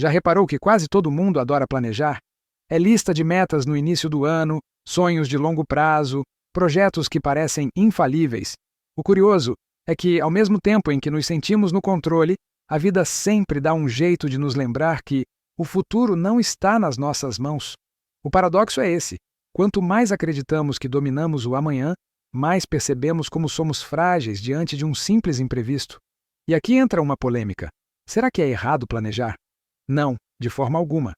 Já reparou que quase todo mundo adora planejar? É lista de metas no início do ano, sonhos de longo prazo, projetos que parecem infalíveis. O curioso é que, ao mesmo tempo em que nos sentimos no controle, a vida sempre dá um jeito de nos lembrar que o futuro não está nas nossas mãos. O paradoxo é esse: quanto mais acreditamos que dominamos o amanhã, mais percebemos como somos frágeis diante de um simples imprevisto. E aqui entra uma polêmica. Será que é errado planejar? Não, de forma alguma.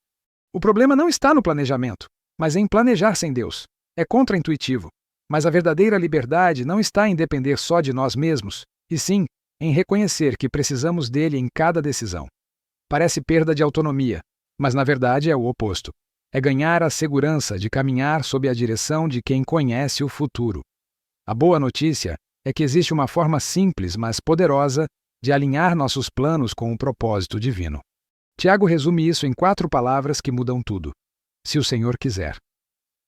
O problema não está no planejamento, mas em planejar sem Deus. É contraintuitivo. Mas a verdadeira liberdade não está em depender só de nós mesmos, e sim em reconhecer que precisamos dele em cada decisão. Parece perda de autonomia, mas na verdade é o oposto. É ganhar a segurança de caminhar sob a direção de quem conhece o futuro. A boa notícia é que existe uma forma simples, mas poderosa, de alinhar nossos planos com o propósito divino. Tiago resume isso em 4 palavras que mudam tudo: se o Senhor quiser.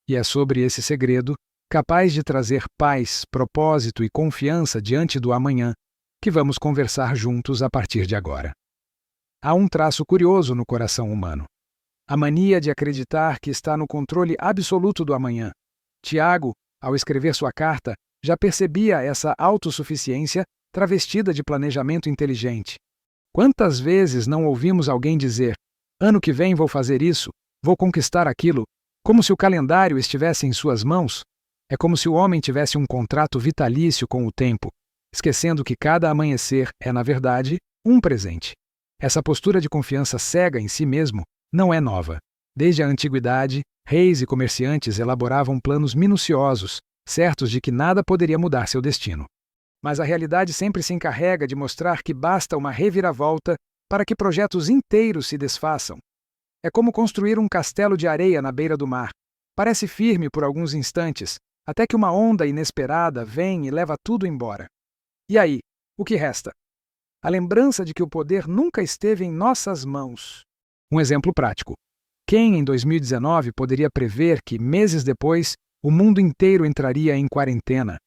E é sobre esse segredo, capaz de trazer paz, propósito e confiança diante do amanhã, que vamos conversar juntos a partir de agora. Há um traço curioso no coração humano: a mania de acreditar que está no controle absoluto do amanhã. Tiago, ao escrever sua carta, já percebia essa autossuficiência travestida de planejamento inteligente. Quantas vezes não ouvimos alguém dizer: ano que vem vou fazer isso, vou conquistar aquilo, como se o calendário estivesse em suas mãos? É como se o homem tivesse um contrato vitalício com o tempo, esquecendo que cada amanhecer é, na verdade, um presente. Essa postura de confiança cega em si mesmo não é nova. Desde a antiguidade, reis e comerciantes elaboravam planos minuciosos, certos de que nada poderia mudar seu destino. Mas a realidade sempre se encarrega de mostrar que basta uma reviravolta para que projetos inteiros se desfaçam. É como construir um castelo de areia na beira do mar. Parece firme por alguns instantes, até que uma onda inesperada vem e leva tudo embora. E aí, o que resta? A lembrança de que o poder nunca esteve em nossas mãos. Um exemplo prático. Quem, em 2019, poderia prever que, meses depois, o mundo inteiro entraria em quarentena?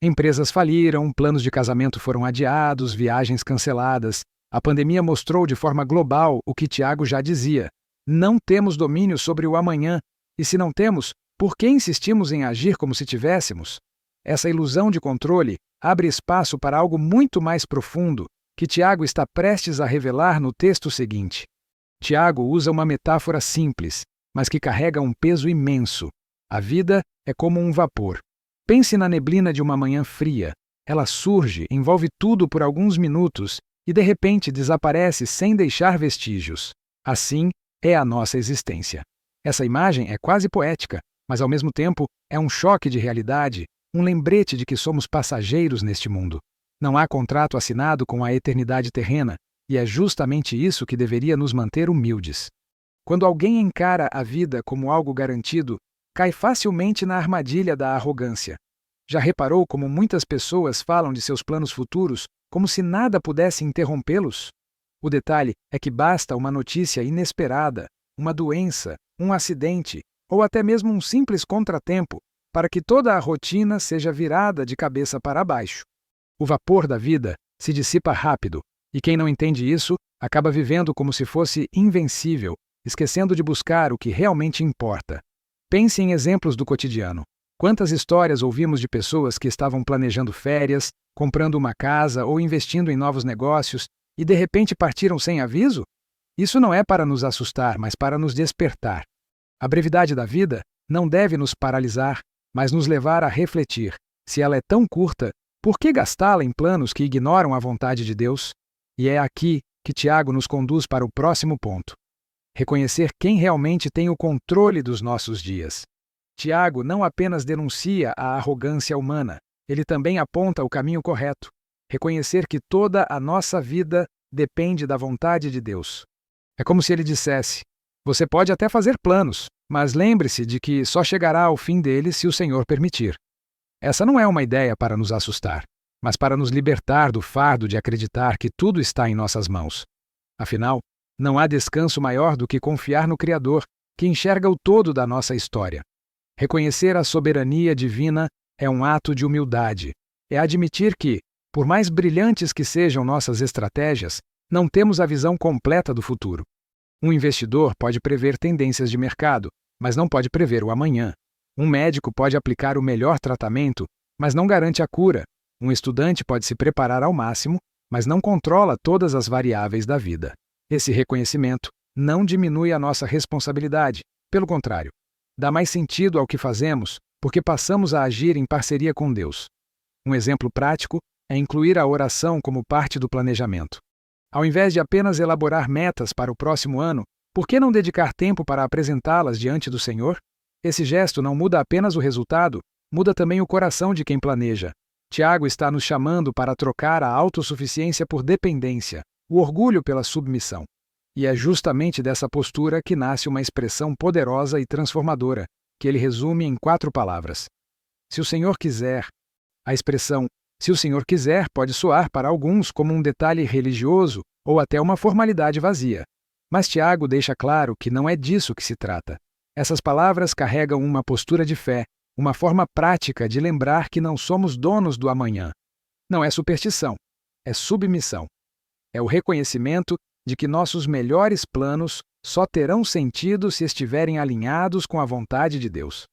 Empresas faliram, planos de casamento foram adiados, viagens canceladas. A pandemia mostrou de forma global o que Tiago já dizia: não temos domínio sobre o amanhã, e se não temos, por que insistimos em agir como se tivéssemos? Essa ilusão de controle abre espaço para algo muito mais profundo, que Tiago está prestes a revelar no texto seguinte. Tiago usa uma metáfora simples, mas que carrega um peso imenso. A vida é como um vapor. Pense na neblina de uma manhã fria. Ela surge, envolve tudo por alguns minutos e de repente desaparece sem deixar vestígios. Assim é a nossa existência. Essa imagem é quase poética, mas ao mesmo tempo é um choque de realidade, um lembrete de que somos passageiros neste mundo. Não há contrato assinado com a eternidade terrena, e é justamente isso que deveria nos manter humildes. Quando alguém encara a vida como algo garantido, cai facilmente na armadilha da arrogância. Já reparou como muitas pessoas falam de seus planos futuros como se nada pudesse interrompê-los? O detalhe é que basta uma notícia inesperada, uma doença, um acidente ou até mesmo um simples contratempo para que toda a rotina seja virada de cabeça para baixo. O vapor da vida se dissipa rápido, e quem não entende isso acaba vivendo como se fosse invencível, esquecendo de buscar o que realmente importa. Pense em exemplos do cotidiano. Quantas histórias ouvimos de pessoas que estavam planejando férias, comprando uma casa ou investindo em novos negócios e de repente partiram sem aviso? Isso não é para nos assustar, mas para nos despertar. A brevidade da vida não deve nos paralisar, mas nos levar a refletir. Se ela é tão curta, por que gastá-la em planos que ignoram a vontade de Deus? E é aqui que Tiago nos conduz para o próximo ponto: reconhecer quem realmente tem o controle dos nossos dias. Tiago não apenas denuncia a arrogância humana, ele também aponta o caminho correto: reconhecer que toda a nossa vida depende da vontade de Deus. É como se ele dissesse: você pode até fazer planos, mas lembre-se de que só chegará ao fim deles se o Senhor permitir. Essa não é uma ideia para nos assustar, mas para nos libertar do fardo de acreditar que tudo está em nossas mãos. Afinal, não há descanso maior do que confiar no Criador, que enxerga o todo da nossa história. Reconhecer a soberania divina é um ato de humildade. É admitir que, por mais brilhantes que sejam nossas estratégias, não temos a visão completa do futuro. Um investidor pode prever tendências de mercado, mas não pode prever o amanhã. Um médico pode aplicar o melhor tratamento, mas não garante a cura. Um estudante pode se preparar ao máximo, mas não controla todas as variáveis da vida. Esse reconhecimento não diminui a nossa responsabilidade, pelo contrário, dá mais sentido ao que fazemos, porque passamos a agir em parceria com Deus. Um exemplo prático é incluir a oração como parte do planejamento. Ao invés de apenas elaborar metas para o próximo ano, por que não dedicar tempo para apresentá-las diante do Senhor? Esse gesto não muda apenas o resultado, muda também o coração de quem planeja. Tiago está nos chamando para trocar a autossuficiência por dependência, o orgulho pela submissão. E é justamente dessa postura que nasce uma expressão poderosa e transformadora, que ele resume em 4 palavras. Se o Senhor quiser. A expressão "se o Senhor quiser" pode soar para alguns como um detalhe religioso ou até uma formalidade vazia. Mas Tiago deixa claro que não é disso que se trata. Essas palavras carregam uma postura de fé, uma forma prática de lembrar que não somos donos do amanhã. Não é superstição, é submissão. É o reconhecimento de que nossos melhores planos só terão sentido se estiverem alinhados com a vontade de Deus.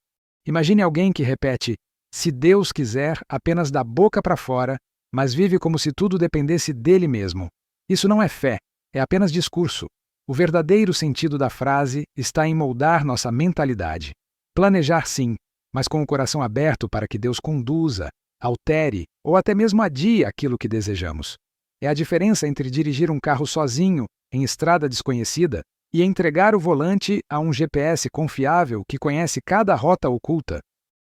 Imagine alguém que repete "se Deus quiser" apenas da boca para fora, mas vive como se tudo dependesse dele mesmo. Isso não é fé, é apenas discurso. O verdadeiro sentido da frase está em moldar nossa mentalidade. Planejar sim, mas com o coração aberto para que Deus conduza, altere ou até mesmo adie aquilo que desejamos. É a diferença entre dirigir um carro sozinho, em estrada desconhecida, e entregar o volante a um GPS confiável que conhece cada rota oculta.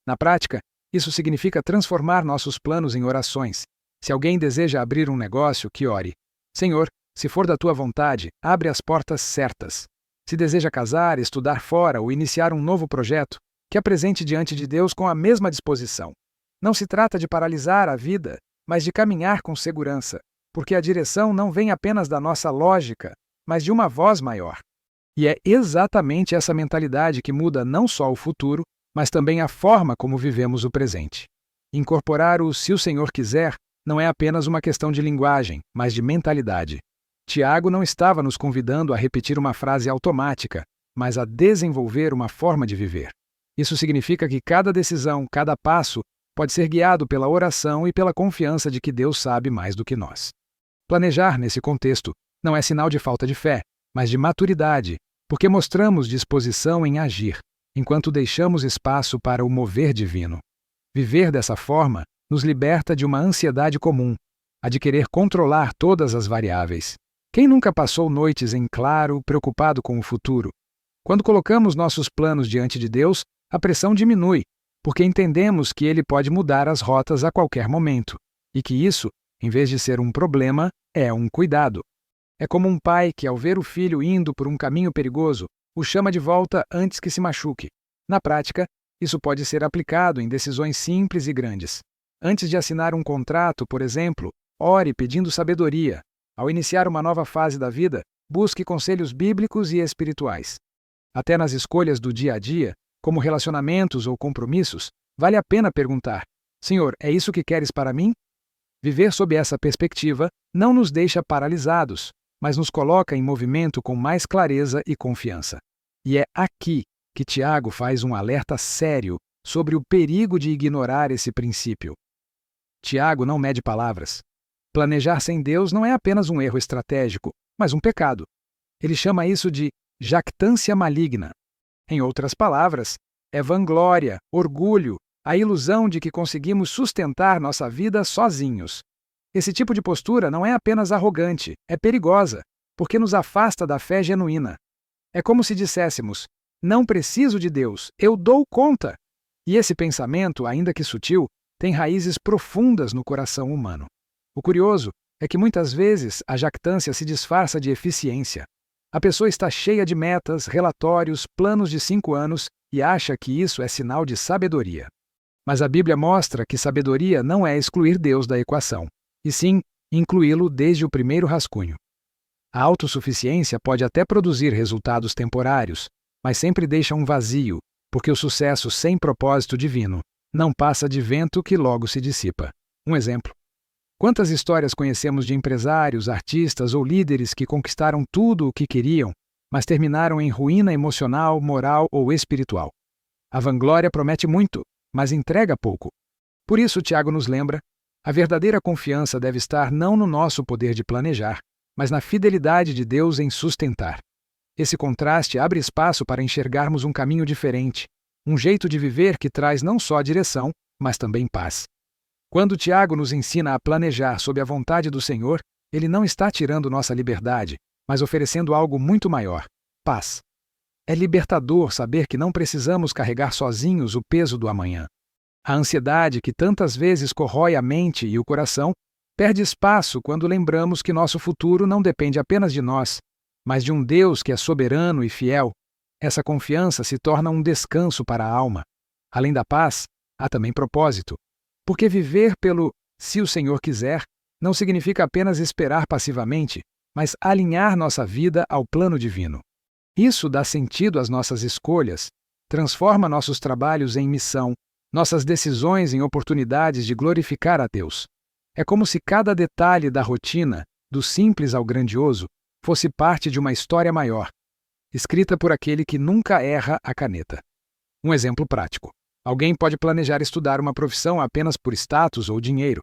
Na prática, isso significa transformar nossos planos em orações. Se alguém deseja abrir um negócio, que ore: Senhor, se for da tua vontade, abre as portas certas. Se deseja casar, estudar fora ou iniciar um novo projeto, que apresente diante de Deus com a mesma disposição. Não se trata de paralisar a vida, mas de caminhar com segurança, porque a direção não vem apenas da nossa lógica, mas de uma voz maior. E é exatamente essa mentalidade que muda não só o futuro, mas também a forma como vivemos o presente. Incorporar o "se o Senhor quiser" não é apenas uma questão de linguagem, mas de mentalidade. Tiago não estava nos convidando a repetir uma frase automática, mas a desenvolver uma forma de viver. Isso significa que cada decisão, cada passo, pode ser guiado pela oração e pela confiança de que Deus sabe mais do que nós. Planejar, nesse contexto, não é sinal de falta de fé, mas de maturidade, porque mostramos disposição em agir, enquanto deixamos espaço para o mover divino. Viver dessa forma nos liberta de uma ansiedade comum, a de querer controlar todas as variáveis. Quem nunca passou noites em claro, preocupado com o futuro? Quando colocamos nossos planos diante de Deus, a pressão diminui, porque entendemos que Ele pode mudar as rotas a qualquer momento, e que isso, em vez de ser um problema, é um cuidado. É como um pai que, ao ver o filho indo por um caminho perigoso, o chama de volta antes que se machuque. Na prática, isso pode ser aplicado em decisões simples e grandes. Antes de assinar um contrato, por exemplo, ore pedindo sabedoria. Ao iniciar uma nova fase da vida, busque conselhos bíblicos e espirituais. Até nas escolhas do dia a dia, como relacionamentos ou compromissos, vale a pena perguntar: Senhor, é isso que queres para mim? Viver sob essa perspectiva não nos deixa paralisados, mas nos coloca em movimento com mais clareza e confiança. E é aqui que Tiago faz um alerta sério sobre o perigo de ignorar esse princípio. Tiago não mede palavras. Planejar sem Deus não é apenas um erro estratégico, mas um pecado. Ele chama isso de jactância maligna. Em outras palavras, é vanglória, orgulho, a ilusão de que conseguimos sustentar nossa vida sozinhos. Esse tipo de postura não é apenas arrogante, é perigosa, porque nos afasta da fé genuína. É como se disséssemos: não preciso de Deus, eu dou conta. E esse pensamento, ainda que sutil, tem raízes profundas no coração humano. O curioso é que muitas vezes a jactância se disfarça de eficiência. A pessoa está cheia de metas, relatórios, planos de 5 anos e acha que isso é sinal de sabedoria. Mas a Bíblia mostra que sabedoria não é excluir Deus da equação, e sim incluí-lo desde o primeiro rascunho. A autossuficiência pode até produzir resultados temporários, mas sempre deixa um vazio, porque o sucesso sem propósito divino não passa de vento que logo se dissipa. Um exemplo. Quantas histórias conhecemos de empresários, artistas ou líderes que conquistaram tudo o que queriam, mas terminaram em ruína emocional, moral ou espiritual. A vanglória promete muito, mas entrega pouco. Por isso, Tiago nos lembra: a verdadeira confiança deve estar não no nosso poder de planejar, mas na fidelidade de Deus em sustentar. Esse contraste abre espaço para enxergarmos um caminho diferente, um jeito de viver que traz não só direção, mas também paz. Quando Tiago nos ensina a planejar sob a vontade do Senhor, ele não está tirando nossa liberdade, mas oferecendo algo muito maior: paz. É libertador saber que não precisamos carregar sozinhos o peso do amanhã. A ansiedade que tantas vezes corrói a mente e o coração perde espaço quando lembramos que nosso futuro não depende apenas de nós, mas de um Deus que é soberano e fiel. Essa confiança se torna um descanso para a alma. Além da paz, há também propósito. Porque viver pelo "se o Senhor quiser" não significa apenas esperar passivamente, mas alinhar nossa vida ao plano divino. Isso dá sentido às nossas escolhas, transforma nossos trabalhos em missão, nossas decisões em oportunidades de glorificar a Deus. É como se cada detalhe da rotina, do simples ao grandioso, fosse parte de uma história maior, escrita por aquele que nunca erra a caneta. Um exemplo prático: alguém pode planejar estudar uma profissão apenas por status ou dinheiro,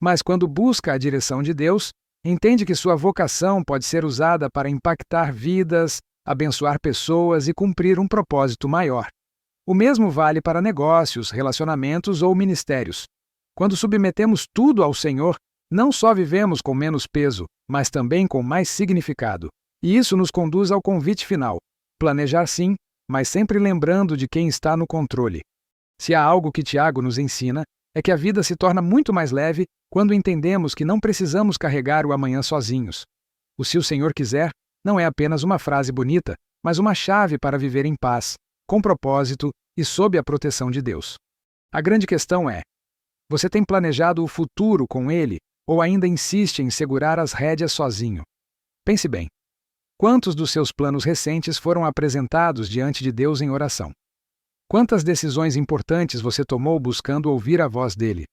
mas quando busca a direção de Deus, entende que sua vocação pode ser usada para impactar vidas, abençoar pessoas e cumprir um propósito maior. O mesmo vale para negócios, relacionamentos ou ministérios. Quando submetemos tudo ao Senhor, não só vivemos com menos peso, mas também com mais significado. E isso nos conduz ao convite final: planejar sim, mas sempre lembrando de quem está no controle. Se há algo que Tiago nos ensina, é que a vida se torna muito mais leve quando entendemos que não precisamos carregar o amanhã sozinhos. O "se o Senhor quiser" não é apenas uma frase bonita, mas uma chave para viver em paz, com propósito e sob a proteção de Deus. A grande questão é: você tem planejado o futuro com Ele ou ainda insiste em segurar as rédeas sozinho? Pense bem. Quantos dos seus planos recentes foram apresentados diante de Deus em oração? Quantas decisões importantes você tomou buscando ouvir a voz dele?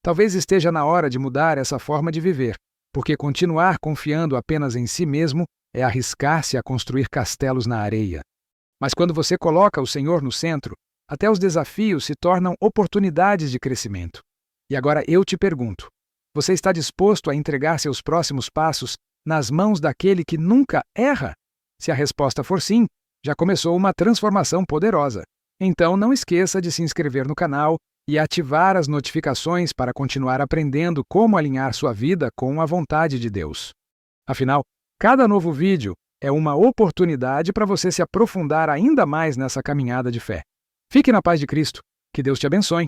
Talvez esteja na hora de mudar essa forma de viver, porque continuar confiando apenas em si mesmo é arriscar-se a construir castelos na areia. Mas quando você coloca o Senhor no centro, até os desafios se tornam oportunidades de crescimento. E agora eu te pergunto: você está disposto a entregar seus próximos passos nas mãos daquele que nunca erra? Se a resposta for sim, já começou uma transformação poderosa. Então não esqueça de se inscrever no canal e ativar as notificações para continuar aprendendo como alinhar sua vida com a vontade de Deus. Afinal, cada novo vídeo é uma oportunidade para você se aprofundar ainda mais nessa caminhada de fé. Fique na paz de Cristo. Que Deus te abençoe.